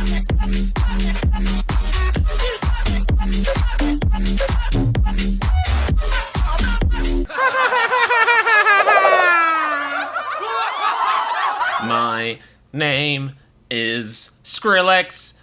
My name is Skrillex.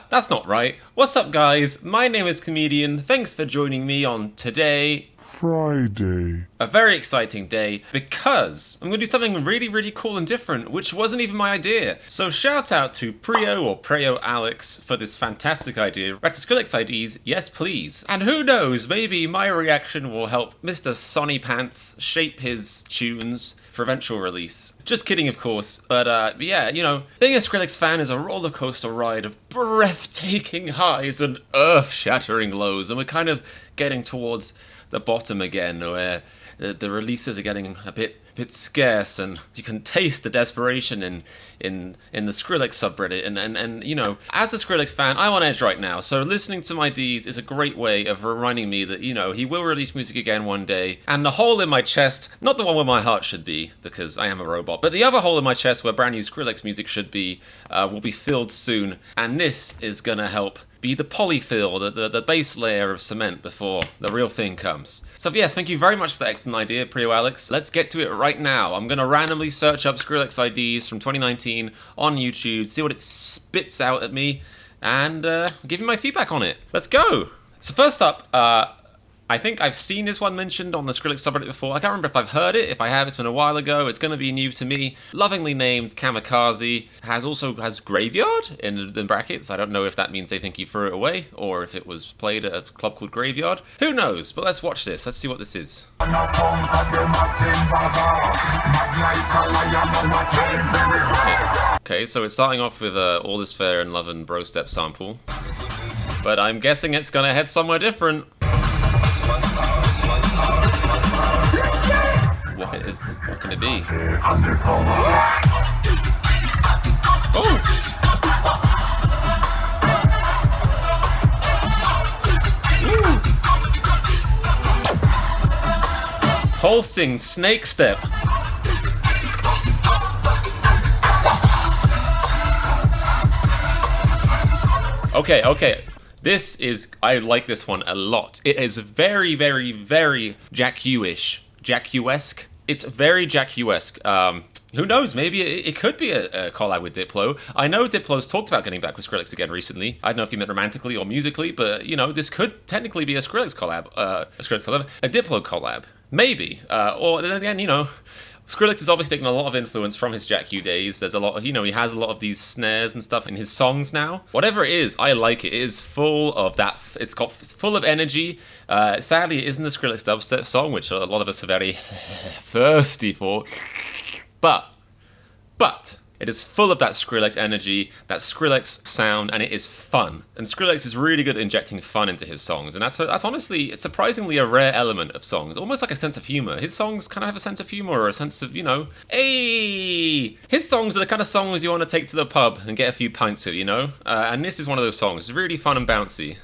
That's not right. What's up, guys? My name is Comedian. Thanks for joining me on today, Friday. a very exciting day, because I'm going to do something really, really cool and different, which wasn't even my idea. So shout out to Preo Alex for this fantastic idea. Back to Skrillex IDs, yes please. And who knows, maybe my reaction will help Mr. Sonny Pants shape his tunes for eventual release. Just kidding, of course, but yeah, you know, being a Skrillex fan is a roller coaster ride of breathtaking highs and earth-shattering lows, and we're kind of getting towards the bottom again, where the releases are getting a bit scarce, and you can taste the desperation in the Skrillex subreddit, and you know, as a Skrillex fan, I'm on edge right now, so listening to my Ds is a great way of reminding me that, you know, he will release music again one day, and the hole in my chest, not the one where my heart should be, because I am a robot, but the other hole in my chest where brand new Skrillex music should be, will be filled soon, and this is gonna help be the polyfill, the base layer of cement before the real thing comes. So yes, thank you very much for that excellent idea, Preo Alex. Let's get to it right now. I'm gonna randomly search up Skrillex IDs from 2019 on YouTube, see what it spits out at me, and give you my feedback on it. Let's go! So first up, I think I've seen this one mentioned on the Skrillex subreddit before. I can't remember if I've heard it. If I have, it's been a while ago. It's going to be new to me. Lovingly named Kamikaze. Has Graveyard in the brackets. I don't know if that means they think he threw it away, or if it was played at a club called Graveyard. Who knows? But let's watch this. Let's see what this is. Okay, so it's starting off with All Is Fair in Love and Bro Step sample. But I'm guessing it's going to head somewhere different. What can it be? Oh! Pulsing snake step. Okay. This is, I like this one a lot. It is very, very, very Jack U-ish. Jack U-esque. It's very Jack U-esque. Who knows, maybe it could be a collab with Diplo. I know Diplo's talked about getting back with Skrillex again recently. I don't know if he meant romantically or musically, but, you know, this could technically be a Skrillex collab. A Diplo collab. Maybe. Or then again, you know, Skrillex is obviously taking a lot of influence from his Jack U days. There's a lot of, you know, he has a lot of these snares and stuff in his songs now. Whatever it is, I like it. It is full of that, it's full of energy. Sadly, it isn't the Skrillex dubstep song, which a lot of us are very thirsty for. But it is full of that Skrillex energy, that Skrillex sound, and it is fun. And Skrillex is really good at injecting fun into his songs, and that's honestly, it's surprisingly a rare element of songs, almost like a sense of humor. His songs kind of have a sense of humor, or a sense of, you know, hey! His songs are the kind of songs you want to take to the pub and get a few pints with, you know? And this is one of those songs. It's really fun and bouncy.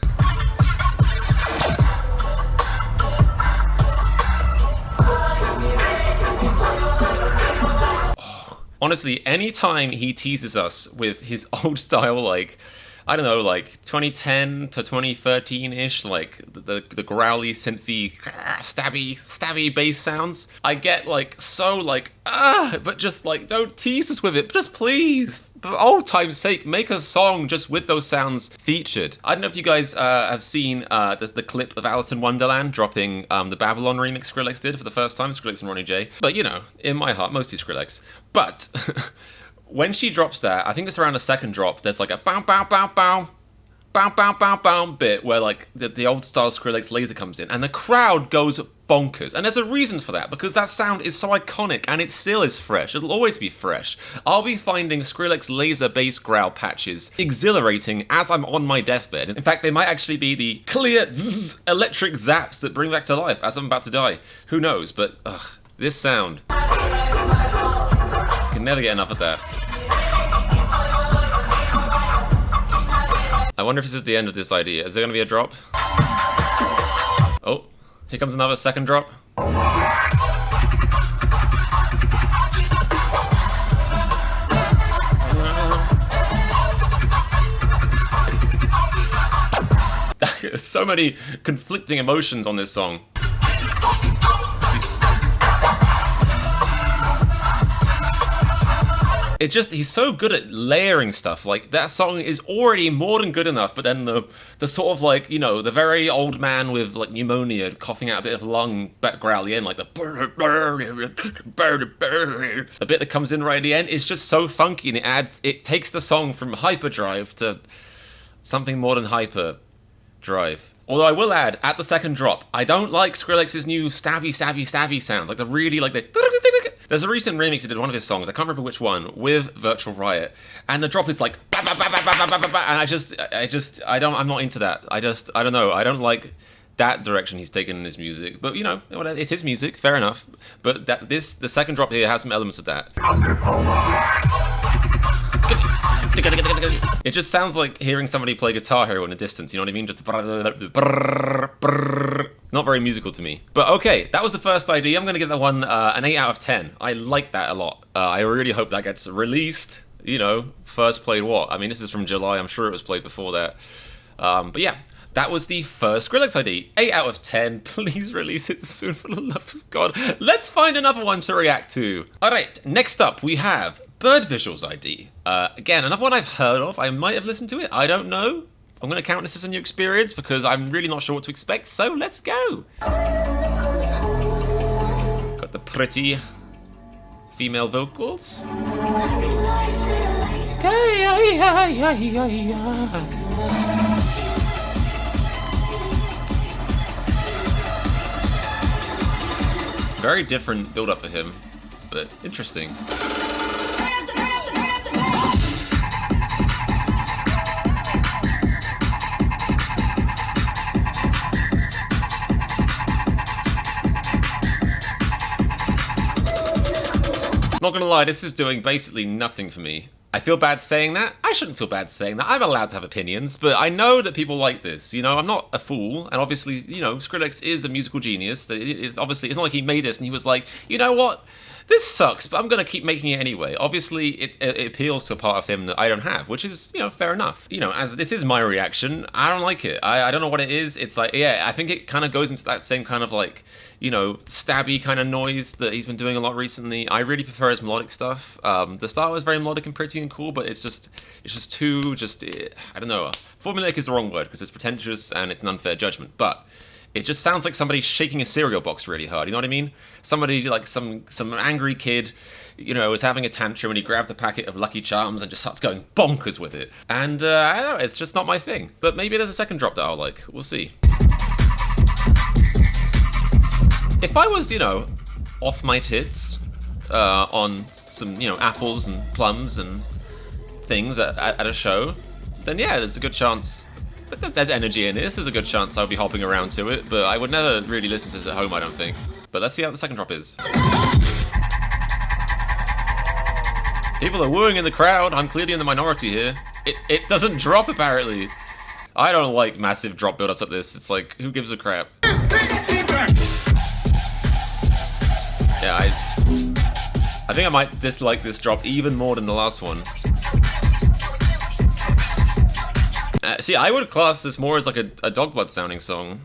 Honestly, anytime he teases us with his old style, like, I don't know, like 2010 to 2013-ish, like the growly, synthy, stabby bass sounds, I get like so like, but just like, don't tease us with it, just please, for old time's sake, make a song just with those sounds featured. I don't know if you guys have seen the clip of Alice in Wonderland dropping the Babylon remix Skrillex did for the first time, Skrillex and Ronnie J. But you know, in my heart, mostly Skrillex. But when she drops that, I think it's around the second drop, there's like a bow bow bow bow bow bow bow bow bit where like the old style Skrillex laser comes in and the crowd goes bonkers. And there's a reason for that, because that sound is so iconic and it still is fresh. It'll always be fresh. I'll be finding Skrillex laser bass growl patches exhilarating as I'm on my deathbed. In fact, they might actually be the clear zzz, electric zaps that bring back to life as I'm about to die. Who knows, but this sound. I can never get enough of that. I wonder if this is the end of this idea. Is there going to be a drop? Oh, here comes another second drop. There's so many conflicting emotions on this song. He's so good at layering stuff. Like, that song is already more than good enough, but then the sort of like, you know, the very old man with like pneumonia coughing out a bit of lung growl at the end, like the bit that comes in right at the end is just so funky, and it takes the song from hyperdrive to something more than hyperdrive. Although I will add, at the second drop, I don't like Skrillex's new stabby sounds, like the really, like the... There's a recent remix he did of one of his songs, I can't remember which one, with Virtual Riot, and the drop is like... And I'm not into that. I don't know, I don't like that direction he's taken in his music. But, you know, it's his music, fair enough. But the second drop here has some elements of that. It just sounds like hearing somebody play Guitar Hero in the distance, you know what I mean? Just not very musical to me. But okay, that was the first ID. I'm going to give that one an 8 out of 10. I like that a lot. I really hope that gets released. You know, first played what? I mean, this is from July. I'm sure it was played before that. But yeah, that was the first Skrillex ID. 8 out of 10. Please release it soon, for the love of God. Let's find another one to react to. All right, next up we have Bird Visuals ID. Again, another one I've heard of. I might have listened to it. I don't know. I'm going to count this as a new experience because I'm really not sure what to expect. So let's go. Got the pretty female vocals. Very different build up for him, but interesting. Not gonna lie, this is doing basically nothing for me. I feel bad saying that. I shouldn't feel bad saying that. I'm allowed to have opinions, but I know that people like this. You know, I'm not a fool, and obviously, you know, Skrillex is a musical genius. It's not like he made this and he was like, you know what? This sucks, but I'm gonna keep making it anyway. Obviously, it appeals to a part of him that I don't have, which is, you know, fair enough. You know, as this is my reaction, I don't like it. I don't know what it is. It's like, yeah, I think it kind of goes into that same kind of like, you know, stabby kind of noise that he's been doing a lot recently. I really prefer his melodic stuff. The start was very melodic and pretty and cool, but it's just too, I don't know. Formulaic is the wrong word because it's pretentious and it's an unfair judgment, but it just sounds like somebody shaking a cereal box really hard, you know what I mean? Somebody, like some angry kid, you know, is having a tantrum and he grabbed a packet of Lucky Charms and just starts going bonkers with it. And, I don't know, it's just not my thing. But maybe there's a second drop that I'll like. We'll see. If I was, you know, off my tits on some, you know, apples and plums and things at a show, then yeah, there's a good chance. There's energy in this. There's a good chance I'll be hopping around to it, but I would never really listen to this at home, I don't think. But let's see how the second drop is. People are wooing in the crowd. I'm clearly in the minority here. It doesn't drop, apparently. I don't like massive drop build-ups like this. It's like, who gives a crap? Yeah, I think I might dislike this drop even more than the last one. See, I would class this more as like a Dogblood sounding song.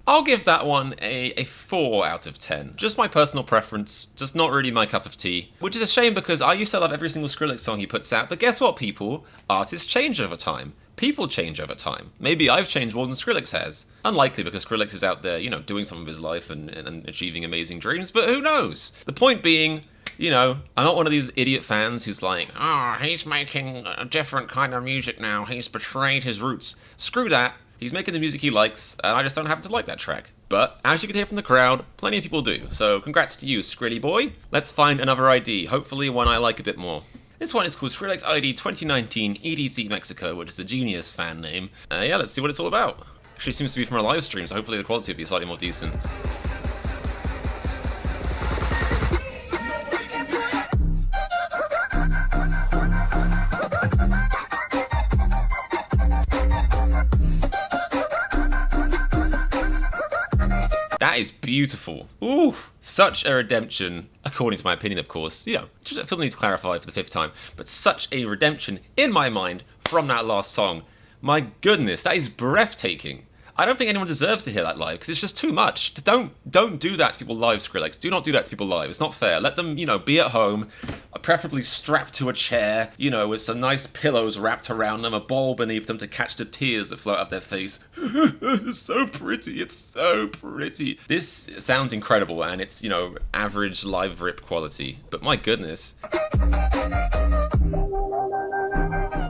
I'll give that one a 4 out of 10. Just my personal preference, just not really my cup of tea. Which is a shame because I used to love every single Skrillex song he puts out, but guess what, people? Artists change over time. People change over time. Maybe I've changed more than Skrillex has. Unlikely because Skrillex is out there, you know, doing some of his life and achieving amazing dreams, but who knows? The point being, you know, I'm not one of these idiot fans who's like, oh, he's making a different kind of music now. He's betrayed his roots. Screw that. He's making the music he likes, and I just don't happen to like that track. But, as you can hear from the crowd, plenty of people do. So, congrats to you, Skrilly boy. Let's find another ID, hopefully one I like a bit more. This one is called Skrillex ID 2019 EDC Mexico, which is a genius fan name. Yeah, let's see what it's all about. Actually seems to be from a live stream, so hopefully the quality will be slightly more decent. That is beautiful. Ooh, such a redemption, according to my opinion, of course. You know, I feel the need to clarify for the 5th time, but such a redemption in my mind from that last song. My goodness, that is breathtaking. I don't think anyone deserves to hear that live, because it's just too much. Don't do that to people live, Skrillex. Do not do that to people live. It's not fair. Let them, you know, be at home, preferably strapped to a chair, you know, with some nice pillows wrapped around them, a bowl beneath them to catch the tears that float up their face. It's so pretty. It's so pretty. This sounds incredible, and it's, you know, average live rip quality. But my goodness.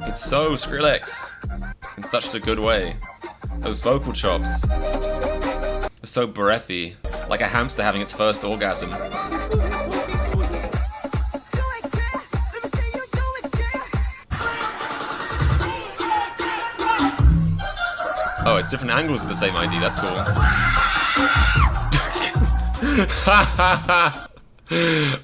It's so Skrillex in such a good way. Those vocal chops are so breathy, like a hamster having its first orgasm. Oh, it's different angles of the same ID, that's cool.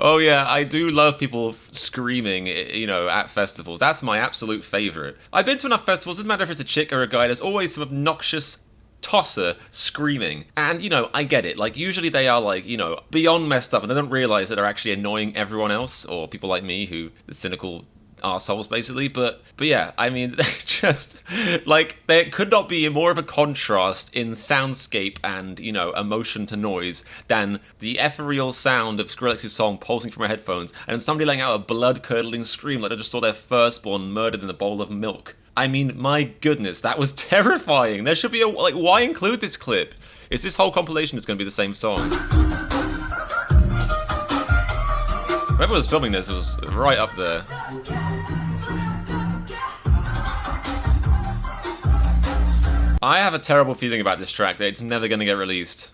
Oh yeah, I do love people screaming, you know, at festivals. That's my absolute favourite. I've been to enough festivals, doesn't matter if it's a chick or a guy, there's always some obnoxious tosser screaming. And, you know, I get it. Like, usually they are, like, you know, beyond messed up, and they don't realise that they're actually annoying everyone else, or people like me who are cynical arseholes, basically. But yeah, I mean, just, like, there could not be more of a contrast in soundscape and, you know, emotion to noise than the ethereal sound of Skrillex's song pulsing from her headphones, and somebody letting out a blood-curdling scream like they just saw their firstborn murdered in a bowl of milk. I mean, my goodness, that was terrifying. There should be a, like, why include this clip? Is this whole compilation just going to be the same song? Whoever was filming this was right up there. I have a terrible feeling about this track that it's never going to get released.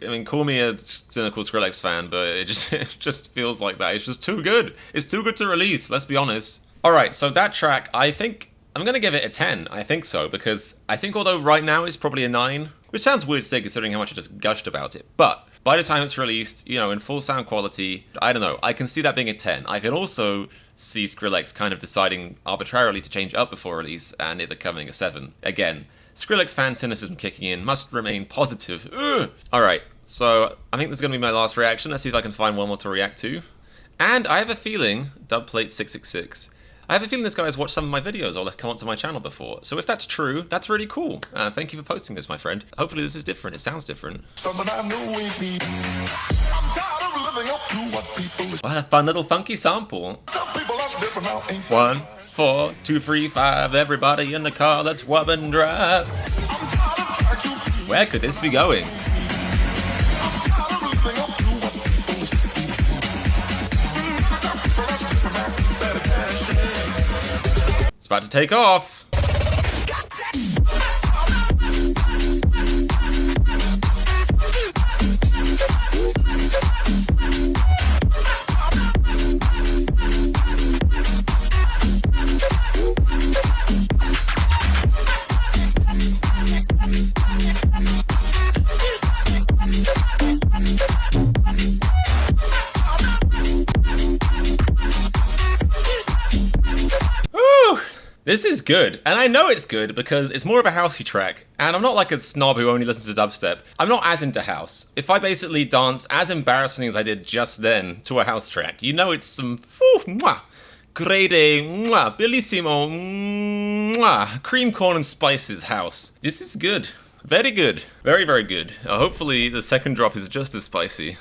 I mean, call me a cynical Skrillex fan, but it just feels like that. It's just too good. It's too good to release, let's be honest. Alright, so that track, I think I'm going to give it a 10. I think so, because I think although right now it's probably a 9, which sounds weird to say considering how much I just gushed about it, but by the time it's released, you know, in full sound quality, I don't know, I can see that being a 10. I can also see Skrillex kind of deciding arbitrarily to change up before release and it becoming a 7. Again, Skrillex fan cynicism kicking in, must remain positive. Alright, so I think this is going to be my last reaction. Let's see if I can find one more to react to. And I have a feeling, Dubplate666, I have a feeling this guy has watched some of my videos or come onto my channel before. So if that's true, that's really cool. Thank you for posting this, my friend. Hopefully this is different. It sounds different. What a fun little funky sample. 1, 4, 2, 3, 5. Everybody in the car, let's wub and drive. Where could this be going? It's about to take off. This is good, and I know it's good because it's more of a housey track, and I'm not like a snob who only listens to dubstep. I'm not as into house. If I basically dance as embarrassing as I did just then to a house track, you know it's some grade A, bellissimo, cream corn and spices house. This is good. Very good. Very, very good. Hopefully the second drop is just as spicy.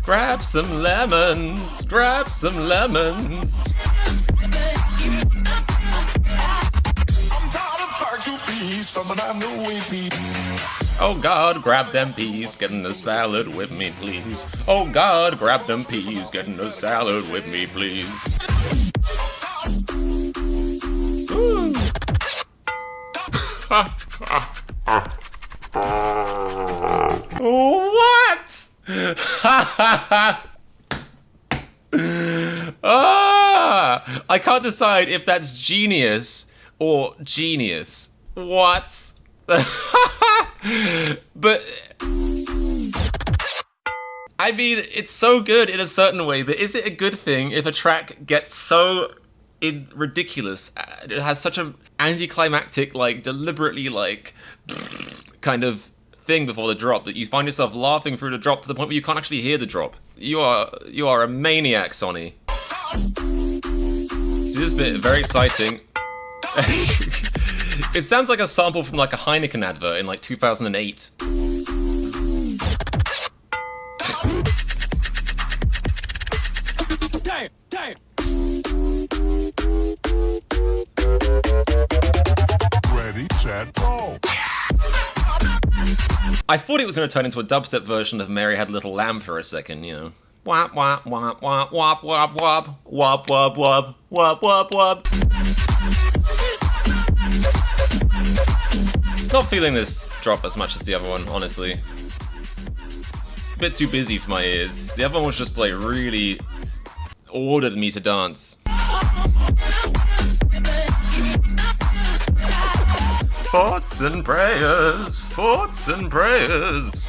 Grab some lemons, grab some lemons. Oh God, grab them peas, get in the salad with me, please. Oh God, grab them peas, get in the salad with me, please. What? I can't decide if that's genius or genius. What? But I mean, it's so good in a certain way, but is it a good thing if a track gets so ridiculous. It has such an anticlimactic, like, deliberately, like, kind of thing before the drop that you find yourself laughing through the drop to the point where you can't actually hear the drop. You are a maniac, Sonny. See, this bit, very exciting. It sounds like a sample from like a Heineken advert in like 2008. Ready, set, go. I thought it was going to turn into a dubstep version of Mary Had a Little Lamb for a second, you know. Wop, wop, wop, wop, wop, wop, wop, wop, wop, wop, wop, wop, wop. Not feeling this drop as much as the other one, honestly. A bit too busy for my ears. The other one was just like really ordered me to dance. Thoughts and prayers, thoughts and prayers.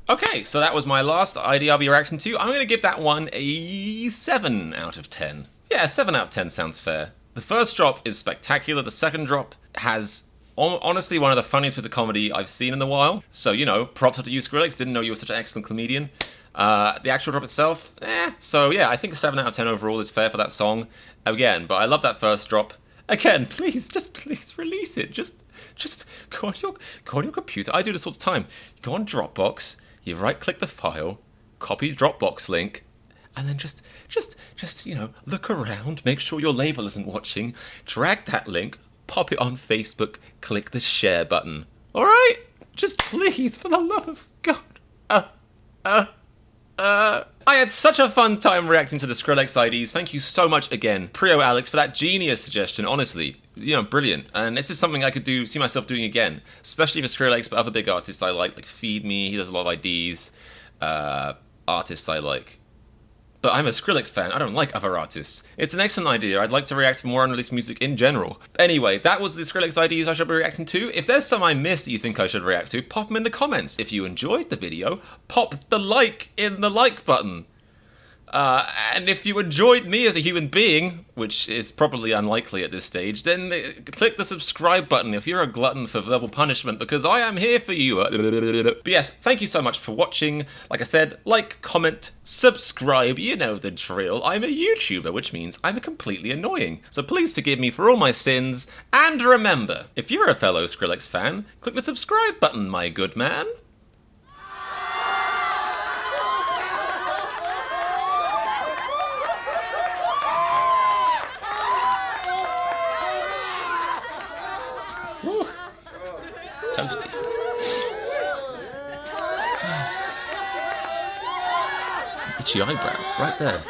Okay, so that was my last ID I'll be reacting to. I'm going to give that one a 7 out of 10. Yeah, 7 out of 10 sounds fair. The first drop is spectacular. The second drop has honestly one of the funniest bits of comedy I've seen in a while. So, you know, props up to you, Skrillex. Didn't know you were such an excellent comedian. The actual drop itself, So yeah, I think a 7 out of 10 overall is fair for that song. Again, but I love that first drop. Again, please release it. Just go on your computer. I do this all the time. You go on Dropbox, you right-click the file, copy Dropbox link, and then just you know, look around, make sure your label isn't watching, drag that link, pop it on Facebook, click the share button. All right? Just please, for the love of God. I had such a fun time reacting to the Skrillex IDs. Thank you so much again, Prio Alex, for that genius suggestion, honestly. You know, brilliant. And this is something I could see myself doing again, especially for Skrillex, but other big artists I like Feed Me, he does a lot of IDs, artists I like. But I'm a Skrillex fan, I don't like other artists. It's an excellent idea, I'd like to react to more unreleased music in general. Anyway, that was the Skrillex IDs I should be reacting to. If there's some I missed that you think I should react to, pop them in the comments. If you enjoyed the video, pop the like in the like button. And if you enjoyed me as a human being, which is probably unlikely at this stage, then click the subscribe button if you're a glutton for verbal punishment, because I am here for you. But yes, thank you so much for watching. Like I said, like, comment, subscribe, you know the drill. I'm a YouTuber, which means I'm completely annoying. So please forgive me for all my sins, and remember, if you're a fellow Skrillex fan, click the subscribe button, my good man. Woo. Toasty. Itchy eyebrow, right there.